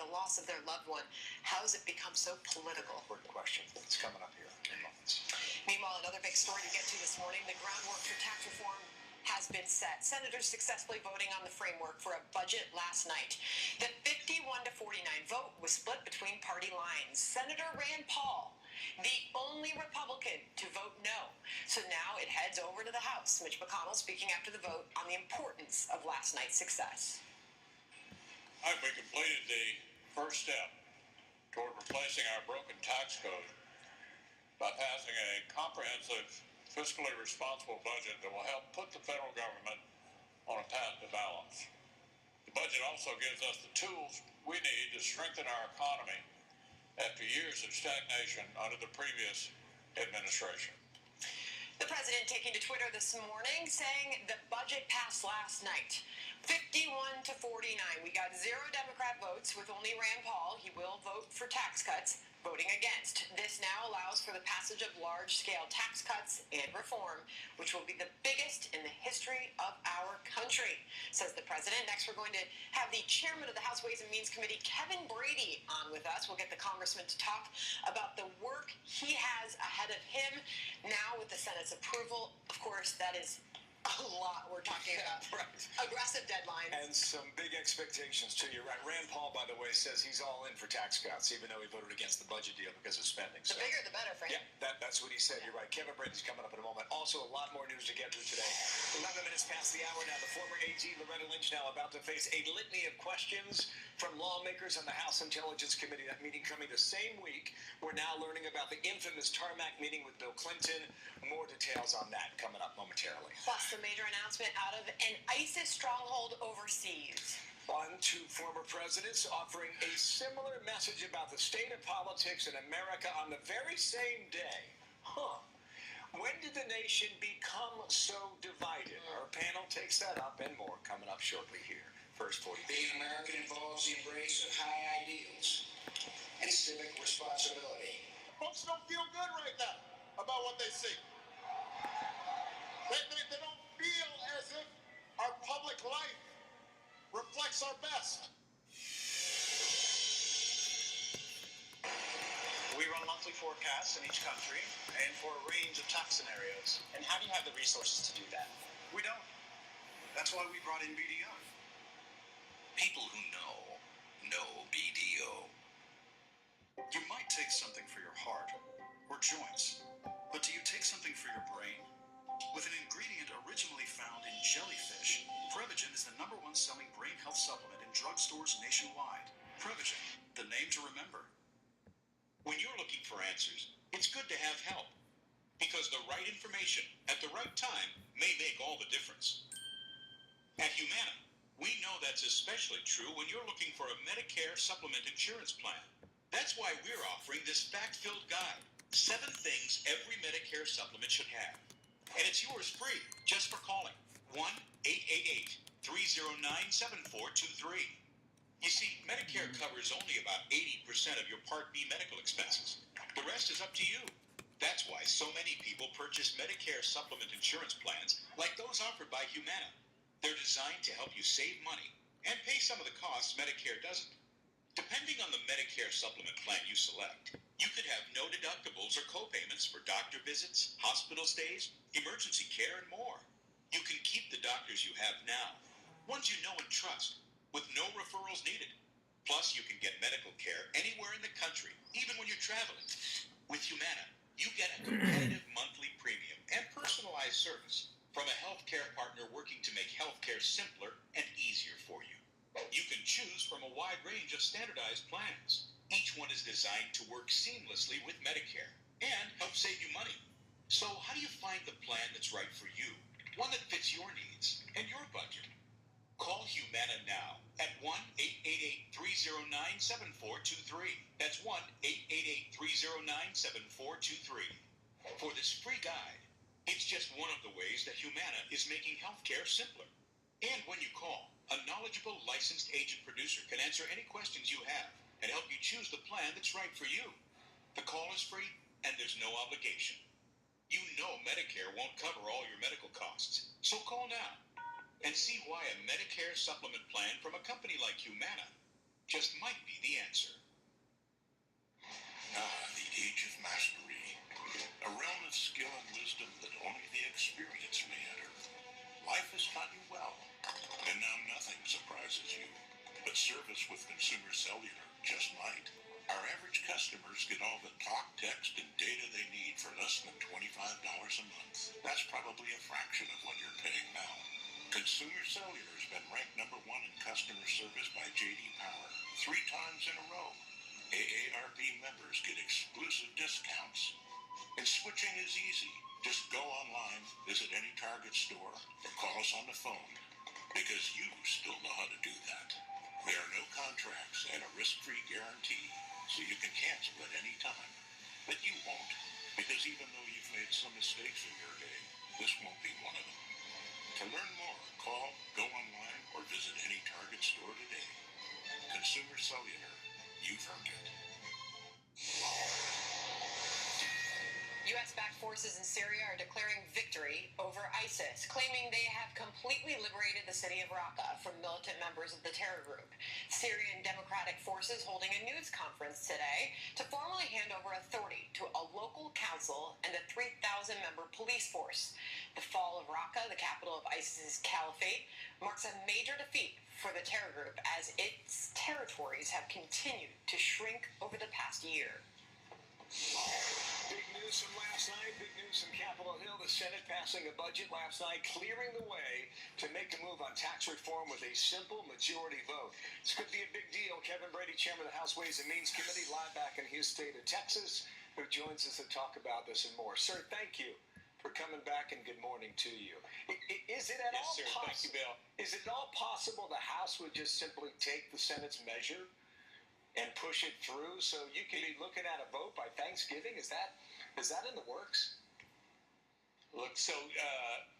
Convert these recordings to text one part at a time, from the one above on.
the loss of their loved one. How has it become so political? Important question. It's coming up here in moments. Meanwhile, another big story to get to this morning, the groundwork for tax reform has been set. Senators successfully voting on the framework for a budget last night. The 51 to 49 vote was split between party lines. Senator Rand Paul, the only Republican to vote no. So now it heads over to the House. Mitch McConnell speaking after the vote on the importance of last night's success. I think we completed the first step toward replacing our broken tax code by passing a comprehensive, fiscally responsible budget that will help put the federal government on a path to balance. The budget also gives us the tools we need to strengthen our economy after years of stagnation under the previous administration. The president taking to Twitter this morning saying the budget passed last night. 51 to 49. We got 0 Democrat votes with only Rand Paul. He will vote for tax cuts, voting against. This now allows for the passage of large-scale tax cuts and reform, which will be the biggest in the history of our country, says the president. Next, we're going to have the chairman of the House Ways and Means Committee, Kevin Brady, on with us. We'll get the congressman to talk about the work he has ahead of him now with the Senate's approval. Of course, that is a lot we're talking about. Right. Aggressive deadline. And some big expectations, too. You're right. Rand Paul, by the way, says he's all in for tax cuts, even though he voted against the budget deal because of spending. The bigger, the better, Frank. Yeah, that's what he said. You're right. Kevin Brady's coming up in a moment. Also, a lot more news to get to today. 11 minutes past the hour now. The former AG, Loretta Lynch, now about to face a litany of questions from lawmakers on the House Intelligence Committee. That meeting coming the same week. We're now learning about the infamous tarmac meeting with Bill Clinton. More details on that coming up momentarily. Plus, the major announcement out of an ISIS stronghold overseas. On to former presidents offering a similar message about the state of politics in America on the very same day. When did the nation become so divided? Our panel takes that up and more coming up shortly here. First 40. Being American involves the embrace of high ideals and civic responsibility. Folks don't feel good right now about what they see. They don't feel as if our public life reflects our best. We run monthly forecasts in each country and for a range of tax scenarios. And how do you have the resources to do that? We don't. That's why we brought in BDO. People who know BDO. You might take something for your heart or joints, but do you take something for your brain? With an ingredient originally found in jellyfish, Prevagen is the #1 selling brain health supplement in drugstores nationwide. Prevagen, the name to remember. When you're looking for answers, it's good to have help, because the right information at the right time may make all the difference. At Humana, we know that's especially true when you're looking for a Medicare supplement insurance plan. That's why we're offering this fact-filled guide, 7 things every Medicare supplement should have. And it's yours free, just for calling 1-888-309-7423. You see, Medicare covers only about 80% of your Part B medical expenses. The rest is up to you. That's why so many people purchase Medicare supplement insurance plans like those offered by Humana. They're designed to help you save money and pay some of the costs Medicare doesn't. Depending on the Medicare supplement plan you select, you could have no deductibles or co-payments for doctor visits, hospital stays, emergency care, and more. You can keep the doctors you have now, ones you know and trust, with no referrals needed. Plus, you can get medical care anywhere in the country, even when you're traveling. With Humana, you get a competitive monthly premium and personalized service from a healthcare partner working to make healthcare simpler and easier for you. You can choose from a wide range of standardized plans. Each one is designed to work seamlessly with Medicare and help save you money. So how do you find the plan that's right for you? One that fits your needs and your budget. Call Humana now at 1-888-309-7423. That's 1-888-309-7423. For this free guide, it's just one of the ways that Humana is making healthcare simpler. And when you call, a knowledgeable licensed agent producer can answer any questions you have and help you choose the plan that's right for you. The call is free and there's no obligation. You know Medicare won't cover all your medical costs, so call now and see why a Medicare supplement plan from a company like Humana just might be the answer. Ah, the age of mastery. A realm of skill and wisdom that only the experienced may enter. Life has taught you well, and now nothing surprises you. But service with Consumer Cellular just might. Our average customers get all the talk, text, and data they need for less than $25 a month. That's probably a fraction of what you're paying now. Consumer Cellular has been ranked #1 in customer service by J.D. Power 3 times in a row. AARP members get exclusive discounts. And switching is easy. Just go online, visit any Target store, or call us on the phone. Because you still know how to do that. There are no contracts and a risk-free guarantee, so you can cancel at any time. But you won't, because even though you've made some mistakes in your day, this won't be one of them. To learn more, call, go online, or visit any Target store today. Consumer Cellular. You've earned it. U.S.-backed forces in Syria are declaring victory over ISIS, claiming they have completely liberated the city of Raqqa from militant members of the terror group. Syrian Democratic Forces holding a news conference today to formally hand over authority to a local council and a 3,000-member police force. The fall of Raqqa, the capital of ISIS's caliphate, marks a major defeat for the terror group as its territories have continued to shrink over the past year. Big news from last night, big news from Capitol Hill. The Senate passing a budget last night, clearing the way to make a move on tax reform with a simple majority vote. This could be a big deal. Kevin Brady, chairman of the House Ways and Means Committee, live back in his state of Texas, who joins us to talk about this and more. Sir, thank you for coming back, and good morning to you. Is it at all possible? Thank you, Bill. Is it at all possible the House would just simply take the Senate's measure and push it through so you can be looking at a vote by Thanksgiving? Is that in the works? Look, so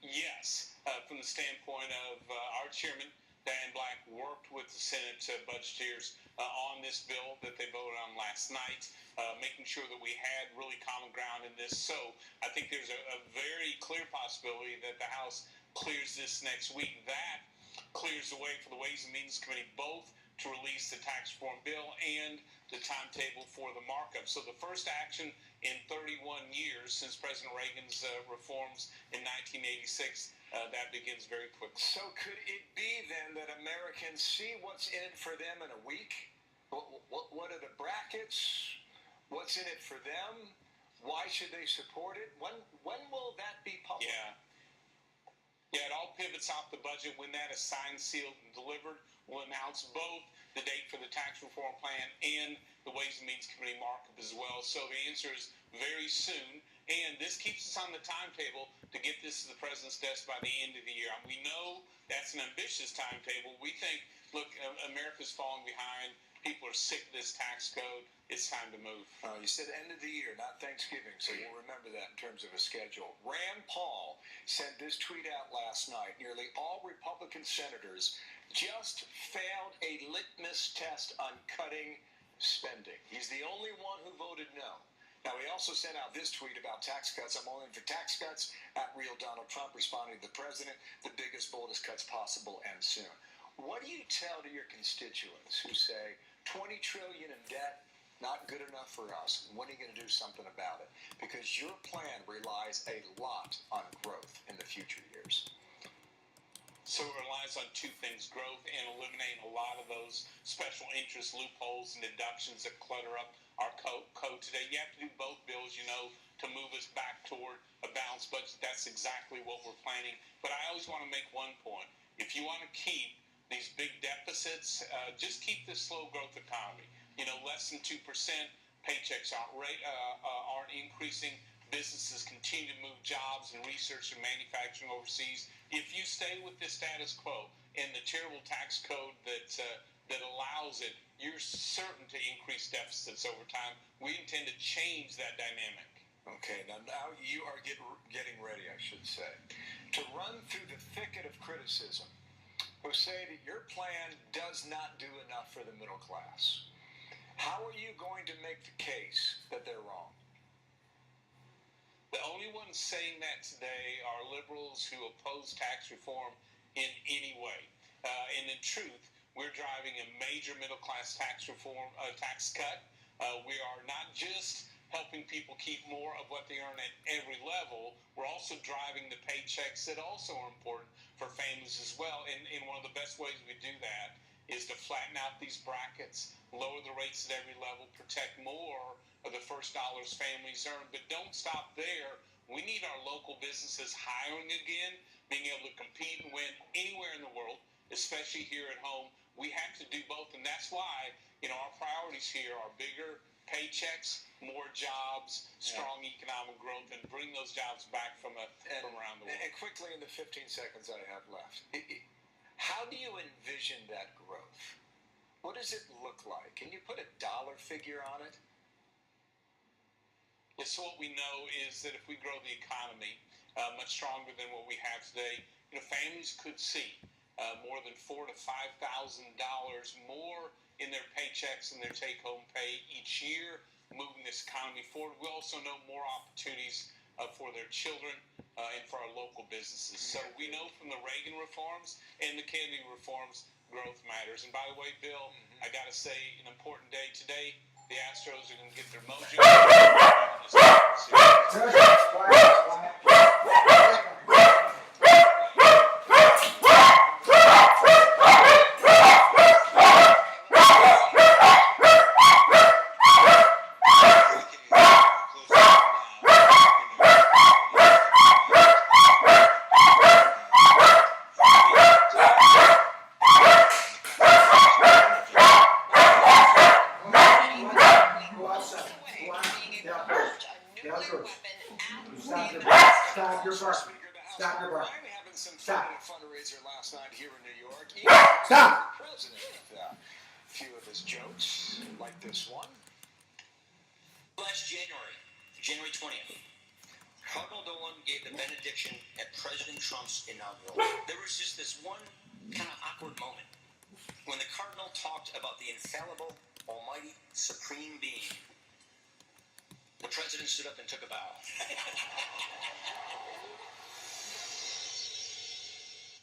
yes, from the standpoint of our chairman, Dan Black, worked with the Senate budgeteers on this bill that they voted on last night, making sure that we had really common ground in this. So I think there's a very clear possibility that the House clears this next week. That clears the way for the Ways and Means Committee both to release the tax reform bill and the timetable for the markup. So the first action in 31 years since President Reagan's reforms in 1986, that begins very quickly. So could it be then that Americans see what's in it for them in a week? What are the brackets? What's in it for them? Why should they support it? When will that be public? Yeah, it all pivots off the budget. When that is signed, sealed, and delivered, we'll announce both the date for the tax reform plan and the Ways and Means Committee markup as well. So the answer is very soon. And this keeps us on the timetable to get this to the president's desk by the end of the year. We know that's an ambitious timetable. We think, look, America's falling behind. People are sick of this tax code. It's time to move. You said end of the year, not Thanksgiving, so we'll remember that in terms of a schedule. Rand Paul sent this tweet out last night. Nearly all Republican senators just failed a litmus test on cutting spending. He's the only one who voted no. Now, he also sent out this tweet about tax cuts. I'm all in for tax cuts. At Real Donald Trump responding to the president, the biggest, boldest cuts possible and soon. What do you tell to your constituents who say $20 trillion in debt, not good enough for us? When are you going to do something about it? Because your plan relies a lot on growth in the future years. So it relies on two things: growth and eliminating a lot of those special interest loopholes and deductions that clutter up our code today. You have to do both bills, to move us back toward a balanced budget. That's exactly what we're planning. But I always want to make one point. If you want to keep these big deficits, just keep this slow growth economy. Less than 2%. Paychecks aren't increasing. Businesses continue to move jobs and research and manufacturing overseas. If you stay with the status quo and the terrible tax code that allows it, you're certain to increase deficits over time. We intend to change that dynamic. Okay, now you are getting ready, I should say, to run through the thicket of criticism who say that your plan does not do enough for the middle class. How are you going to make the case that they're wrong? The only ones saying that today are liberals who oppose tax reform in any way. And in truth, we're driving a major middle-class tax reform, tax cut. We are not just helping people keep more of what they earn at every level. We're also driving the paychecks that also are important for families as well. And one of the best ways we do that is to flatten out these brackets, lower the rates at every level, protect more of the first dollars families earn. But don't stop there. We need our local businesses hiring again, being able to compete and win anywhere in the world, especially here at home. We have to do both, and that's why, our priorities here are bigger paychecks, more jobs, strong economic growth, and bring those jobs back from around the world. And quickly, in the 15 seconds I have left, how do you envision that growth? What does it look like? Can you put a dollar figure on it? So what we know is that if we grow the economy much stronger than what we have today, families could see more than $4,000 to $5,000 more in their paychecks and their take-home pay each year, moving this economy forward. We also know more opportunities for their children and for our local businesses. So we know from the Reagan reforms and the Kennedy reforms, growth matters. And by the way, Bill, I got to say, an important day today. The Astros are going to get their mojo. Fundraiser last night here in New York. Stop. The president with a few of his jokes, like this one. Last January 20th, Cardinal Dolan gave the benediction at President Trump's inaugural. There was just this one kind of awkward moment when the Cardinal talked about the infallible, almighty, supreme being. The president stood up and took a bow.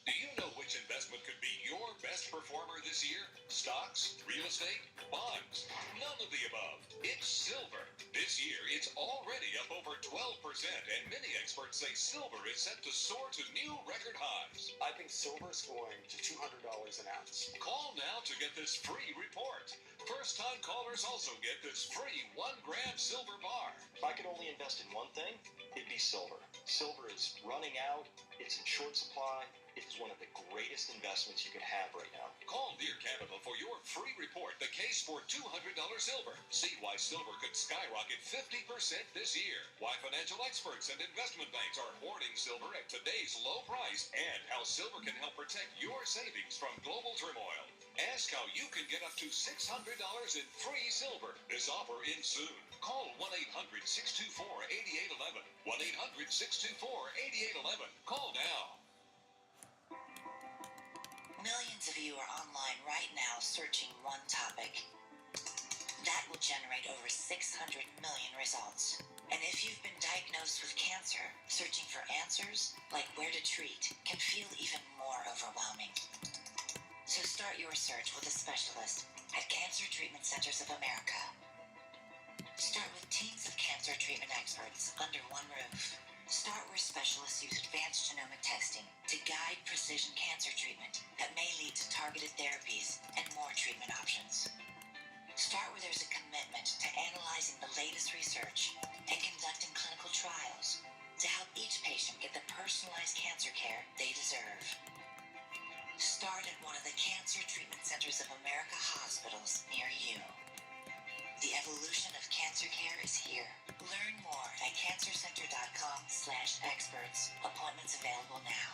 Do you know which investment could be your best performer this year? Stocks, real estate, bonds? None of the above. It's silver. This year, it's already up over 12%, and many experts say silver is set to soar to new record highs. I think silver's going to $200 an ounce. Call now to get this free report. First-time callers also get this free 1-gram silver bar. If I could only invest in one thing, it'd be silver. Silver is running out. It's in short supply. It is one of the greatest investments you could have right now. Call Deer Capital for your free report, The Case for $200 Silver. See why silver could skyrocket 50% this year. Why financial experts and investment banks are hoarding silver at today's low price. And how silver can help protect your savings from global turmoil. Ask how you can get up to $600 in free silver. This offer ends soon. Call 1-800-624-8811. 1-800-624-8811. Call now. Millions of you are online right now searching one topic. That will generate over 600 million results. And if you've been diagnosed with cancer, searching for answers, like where to treat, can feel even more overwhelming. So start your search with a specialist at Cancer Treatment Centers of America. Start with teams of cancer treatment experts under one roof. Start where specialists use advanced genomic testing to guide precision cancer treatment that may lead to targeted therapies and more treatment options. Start where there's a commitment to analyzing the latest research and conducting clinical trials to help each patient get the personalized cancer care they deserve. Start at one of the Cancer Treatment Centers of America hospitals near you. The evolution of cancer care is here. Learn more at cancercenter.com/experts. Appointments available now.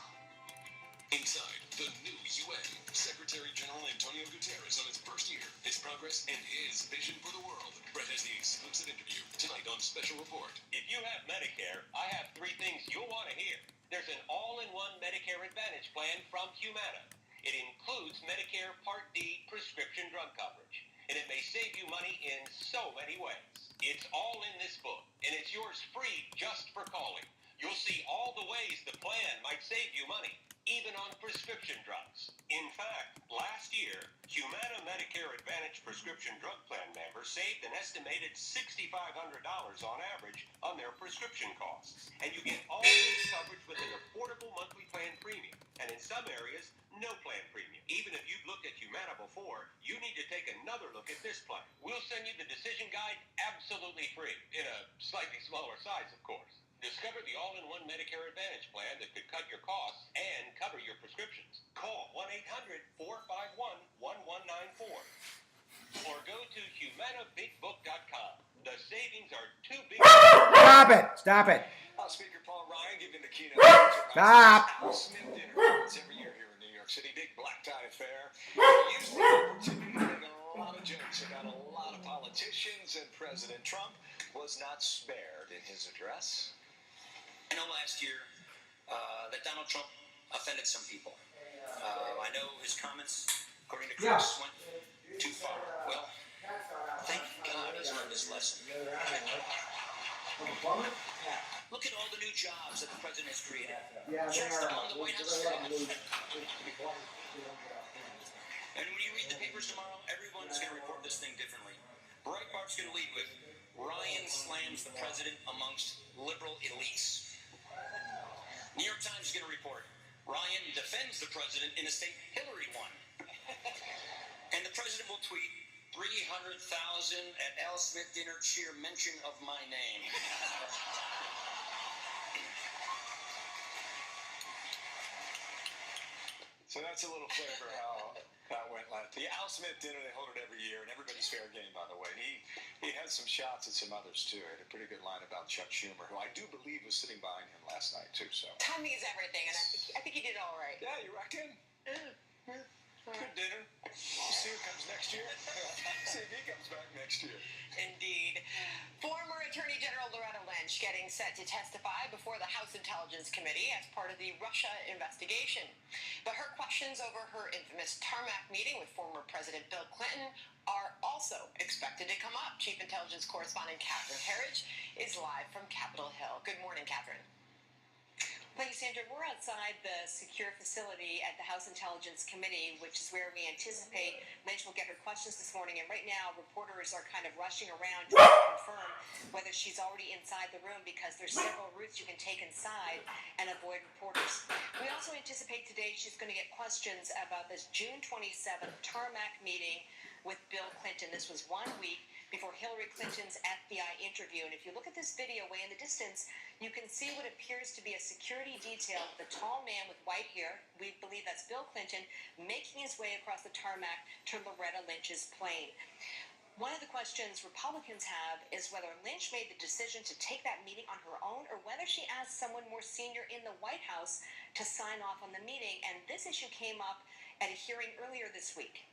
Inside the new UN, Secretary General Antonio Guterres on his first year, his progress, and his vision for the world. Brett has the exclusive interview tonight on Special Report. If you have Medicare, I have 3 things you'll want to hear. There's an all-in-one Medicare Advantage plan from Humana. It includes Medicare Part D prescription drug coverage, and it may save you money in so many ways. It's all in this book, and it's yours free just for calling. You'll see all the ways the plan might save you money. even on prescription drugs. In fact, last year, Humana Medicare Advantage prescription drug plan members saved an estimated $6,500 on average on their prescription costs. And you get all this coverage with an affordable monthly plan premium. And in some areas, no plan premium. Even if you've looked at Humana before, you need to take another look at this plan. We'll send you the decision guide absolutely free, in a slightly smaller size, of course. Discover the all-in-one Medicare Advantage plan that could cut your costs and cover your prescriptions. Call 1-800-451-1194 or go to humanabigbook.com. The savings are too big. Stop it! Stop it! House Speaker Paul Ryan giving the keynote to Stop. Al Smith dinner every year here in New York City. Big black tie affair. He used the opportunity to make a lot of jokes about a lot of politicians, and President Trump was not spared in his address. I know last year that Donald Trump offended some people. I know his comments, according to Chris, went too far. Well, thank God he's learned his lesson. Look at all the new jobs that the president has created. Just on the White House staff. And when you read the papers tomorrow, everyone's going to report this thing differently. Breitbart's going to lead with Ryan slams the president amongst liberal elites. New York Times is going to report Ryan defends the president in a state Hillary won. And the president will tweet 300,000 at Al Smith dinner cheer mention of my name. So that's a little flavor how that went last. The Al Smith dinner, they hold it every year, and everybody's fair game, by the way. He had some shots at some others, too. He had a pretty good line about Chuck Schumer, who I do believe was sitting behind him last night, too. So Timing is everything, and I think he did all right. yeah, you reckon? Good dinner. We'll see who comes next year. See if he comes back next year. Indeed. Former Attorney General Loretta Lynch getting set to testify before the House Intelligence Committee as part of the Russia investigation. But her questions over her infamous tarmac meeting with former President Bill Clinton are also expected to come up. Chief Intelligence Correspondent Catherine Herridge is live from Capitol Hill. Good morning, Catherine. Thank you, Sandra. We're outside the secure facility at the House Intelligence Committee, which is where we anticipate Lynch will get her questions this morning. And right now, reporters are kind of rushing around trying to confirm whether she's already inside the room, because there's several routes you can take inside and avoid reporters. We also anticipate today she's going to get questions about this June 27th tarmac meeting with Bill Clinton. This was 1 week before Hillary Clinton's FBI interview. And if you look at this video way in the distance, you can see what appears to be a security detail, the tall man with white hair, we believe that's Bill Clinton, making his way across the tarmac to Loretta Lynch's plane. One of the questions Republicans have is whether Lynch made the decision to take that meeting on her own, or whether she asked someone more senior in the White House to sign off on the meeting. And this issue came up at a hearing earlier this week.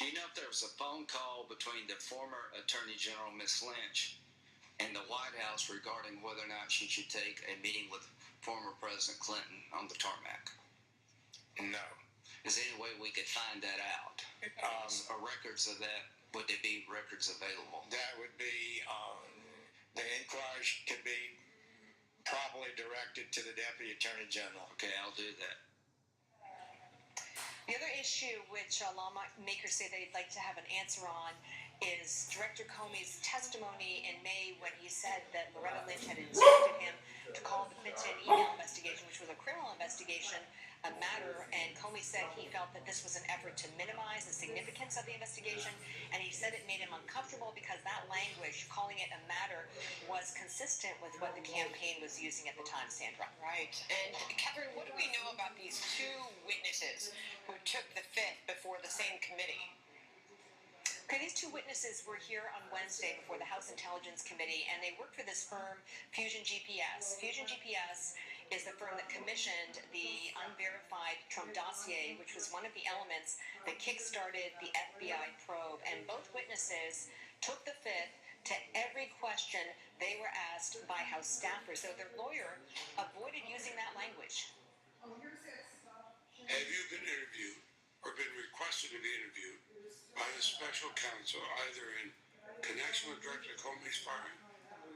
Do you know if there was a phone call between the former Attorney General, Ms. Lynch, and the White House regarding whether or not she should take a meeting with former President Clinton on the tarmac? No. Is there any way we could find that out? Are records of that, would there be records available? That would be, the inquiry could be properly directed to the Deputy Attorney General. Okay, I'll do that. The other issue which lawmakers say they'd like to have an answer on is Director Comey's testimony in May when he said that Loretta Lynch had instructed him to call the Clinton email investigation, which was a criminal investigation, a matter, and Comey said he felt that this was an effort to minimize the significance of the investigation, and he said it made him uncomfortable because that language, calling it a matter, was consistent with what the campaign was using at the time, Sandra. Right. And Catherine, what do we know about these two witnesses who took the fifth before the same committee? Okay, these two witnesses were here on Wednesday before the House Intelligence Committee, and they work for this firm, Fusion GPS. Fusion GPS is the firm that commissioned the unverified Trump dossier, which was one of the elements that kickstarted the FBI probe. And both witnesses took the fifth to every question they were asked by House staffers. So their lawyer avoided using that language. Have you been interviewed or been requested to be interviewed by the special counsel, either in connection with Director Comey's firing,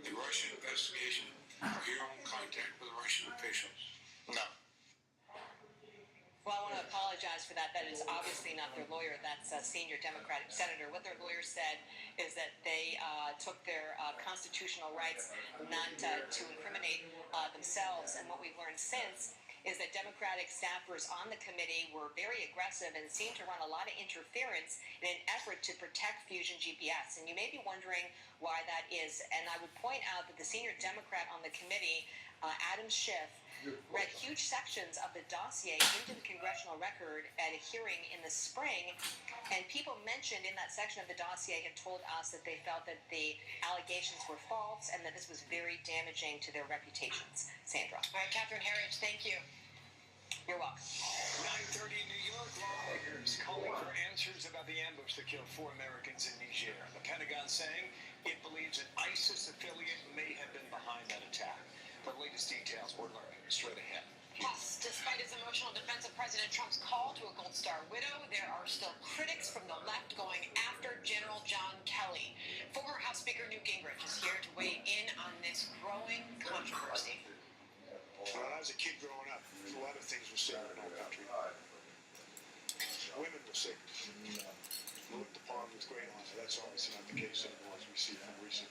the Russian investigation, or your own contact with Russian officials? No. Well, I want to apologize for that. That is obviously not their lawyer. That's a senior Democratic senator. What their lawyer said is that they took their constitutional rights not to incriminate themselves. And what we've learned since is that Democratic staffers on the committee were very aggressive and seemed to run a lot of interference in an effort to protect Fusion GPS. And you may be wondering why that is. And I would point out that the senior Democrat on the committee, Adam Schiff, read huge sections of the dossier into the congressional record at a hearing in the spring, and people mentioned in that section of the dossier had told us that they felt that the allegations were false and that this was very damaging to their reputations. Sandra. All right, Catherine Herridge, thank you. You're welcome. 9:30 New York, lawmakers calling for answers about the ambush that killed 4 Americans in Niger. The Pentagon saying it believes an ISIS affiliate may have been behind that attack. The latest details we're learning straight ahead. Plus, despite his emotional defense of President Trump's call to a Gold Star widow, there are still critics from the left going after General John Kelly. Former House Speaker Newt Gingrich is here to weigh in on this growing controversy. When I was a kid growing up, a lot of things were sacred in our country. Women were sacred. Looked upon with great honor. That's obviously not the case anymore, as we see from recent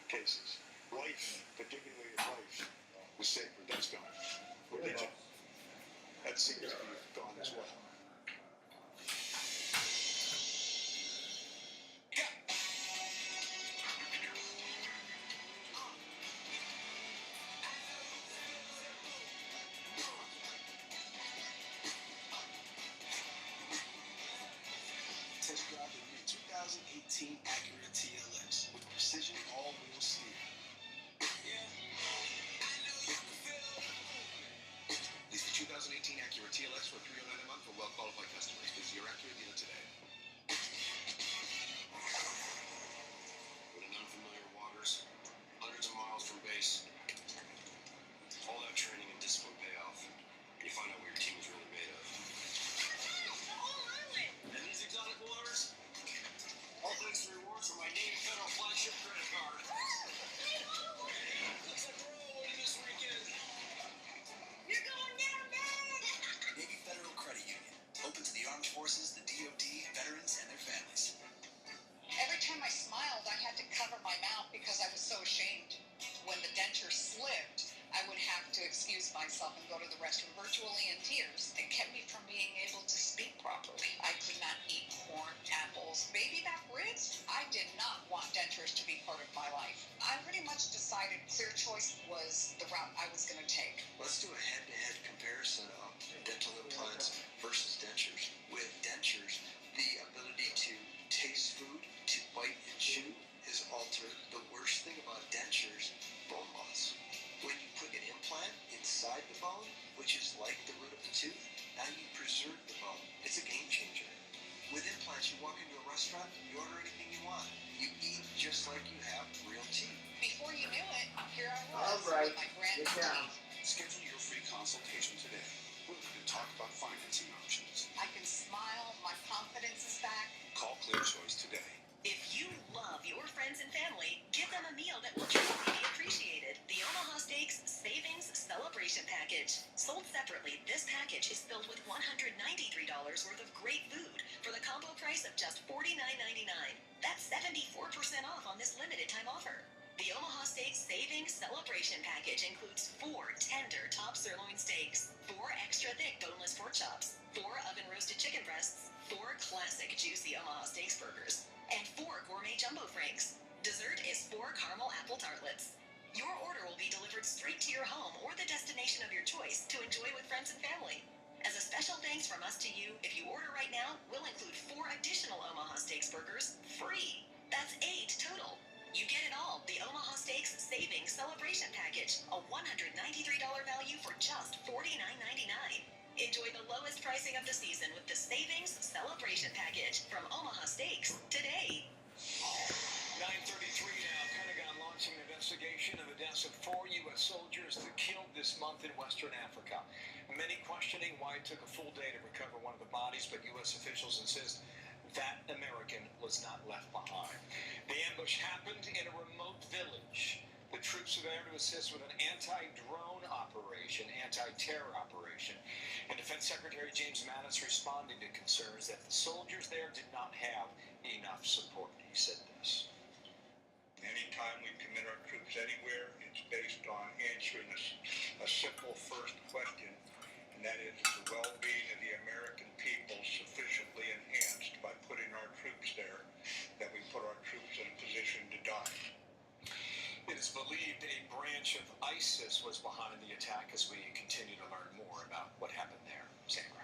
cases. Life, the dignity of life, was sacred. That's gone. Religion, that seems to be gone as well. Test drive the new 2018 Acura TLX with precision all-wheel steering. Lease the 2018 Acura TLX for $309 a month for well-qualified customers. Visit your Acura dealer today. But in unfamiliar waters, hundreds of miles from base, all that training and discipline pay off. You find out what your team is really made of. And these exotic waters, all thanks to rewards from my Navy Federal flagship credit card. Looks like we're all winning this weekend. You're going down, man! Navy Federal Credit Union. Open to the armed forces, the DoD, veterans, and their families. Every time I smiled, I had to cover my mouth because I was so ashamed. When the denture slipped, I would have to excuse myself and go to the restroom virtually in tears. It kept me from being able to speak properly. I could not eat corn, apples, baby back ribs. I did not want dentures to be part of my life. I pretty much decided Clear Choice was the route I was going to take. Let's do a head-to-head comparison of dental implants versus dentures. With dentures, the ability to taste food, to bite and chew is altered. The worst thing about dentures, bone loss. When you put an implant inside the bone, which is like the root of the tooth, now you preserve the bone. It's a game changer. With implants, you walk into a restaurant, you order anything you want. You eat just like you have real teeth. Before you knew it, here I was with my brand new teeth. Schedule your free consultation today. We're going to talk about financing options. I can smile, my confidence is back. Call Clear Choice today. If you love your friends and family, give them a meal that will truly be appreciated. The Omaha Steaks Savings Celebration Package. Sold separately, this package is filled with $193 worth of great food for the combo price of just $49.99. That's 74% off on this limited time offer. The Omaha Steaks Savings Celebration Package includes 4 tender top sirloin steaks, 4 extra thick boneless pork chops, 4 oven roasted chicken breasts, 4 classic juicy Omaha Steaks burgers, and 4 gourmet jumbo franks. Dessert is 4 caramel apple tartlets. Your order will be delivered straight to your home or the destination of your choice to enjoy with friends and family. As a special thanks from us to you, if you order right now, we'll include 4 additional Omaha Steaks burgers free. That's 8 total. You get it all. The Omaha Steaks Savings Celebration Package. A $193 value for just $49.99. Enjoy the lowest pricing of the season with the Savings Celebration Package from Omaha Steaks today. 9:33 now. Pentagon launching an investigation of the deaths of 4 U.S. soldiers that killed this month in Western Africa. Many questioning why it took a full day to recover one of the bodies, but U.S. officials insist that American was not left behind. The ambush happened in a remote village. The troops troops are there to assist with an anti-drone operation, anti-terror operation. And Defense Secretary James Mattis responding to concerns that the soldiers there did not have enough support. He said this. Anytime we commit our troops anywhere, it's based on answering a simple first question, and that is the well-being of the American people sufficiently enhanced by putting our troops there that we put our troops in a position to die. It is believed a branch of ISIS was behind the attack as we continue to learn more about what happened there. Sandra.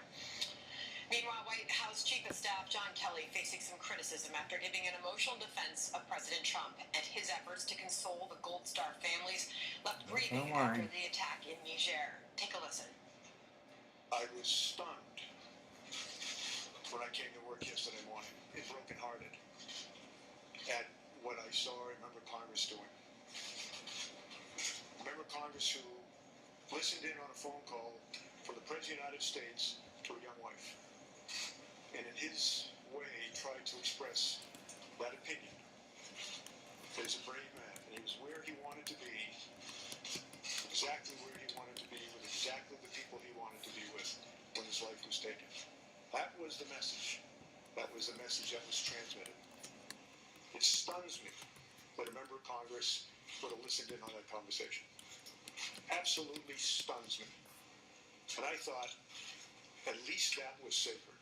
Meanwhile, White House Chief of Staff John Kelly facing some criticism after giving an emotional defense of President Trump and his efforts to console the Gold Star families left grieving after the attack in Niger. Take a listen. I was stunned when I came to work yesterday morning, and brokenhearted at what I saw a member of Congress doing. A member of Congress who listened in on a phone call from the President of the United States to a young wife, and in his way tried to express that opinion. He's a brave man, and he was where he wanted to be, exactly where he wanted to be, with exactly the people he wanted to be with when his life was taken. That was the message. That was the message that was transmitted. It stuns me that a member of Congress would have listened in on that conversation. Absolutely stuns me. And I thought, at least that was sacred.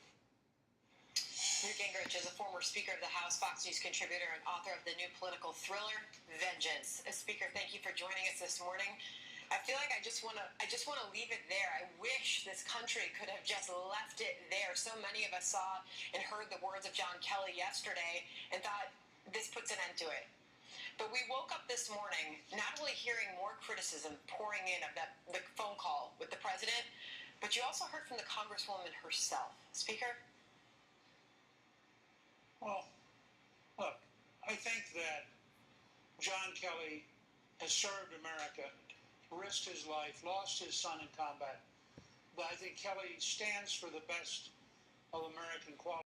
Newt Gingrich is a former Speaker of the House, Fox News contributor, and author of the new political thriller, Vengeance. Speaker, thank you for joining us this morning. I feel like I just want to leave it there. I wish this country could have just left it there. So many of us saw and heard the words of John Kelly yesterday and thought, this puts an end to it. But we woke up this morning not only hearing more criticism pouring in of the phone call with the president, but you also heard from the Congresswoman herself. Speaker? Well, look, I think that John Kelly has served America, risked his life, lost his son in combat. But I think Kelly stands for the best of American qualities.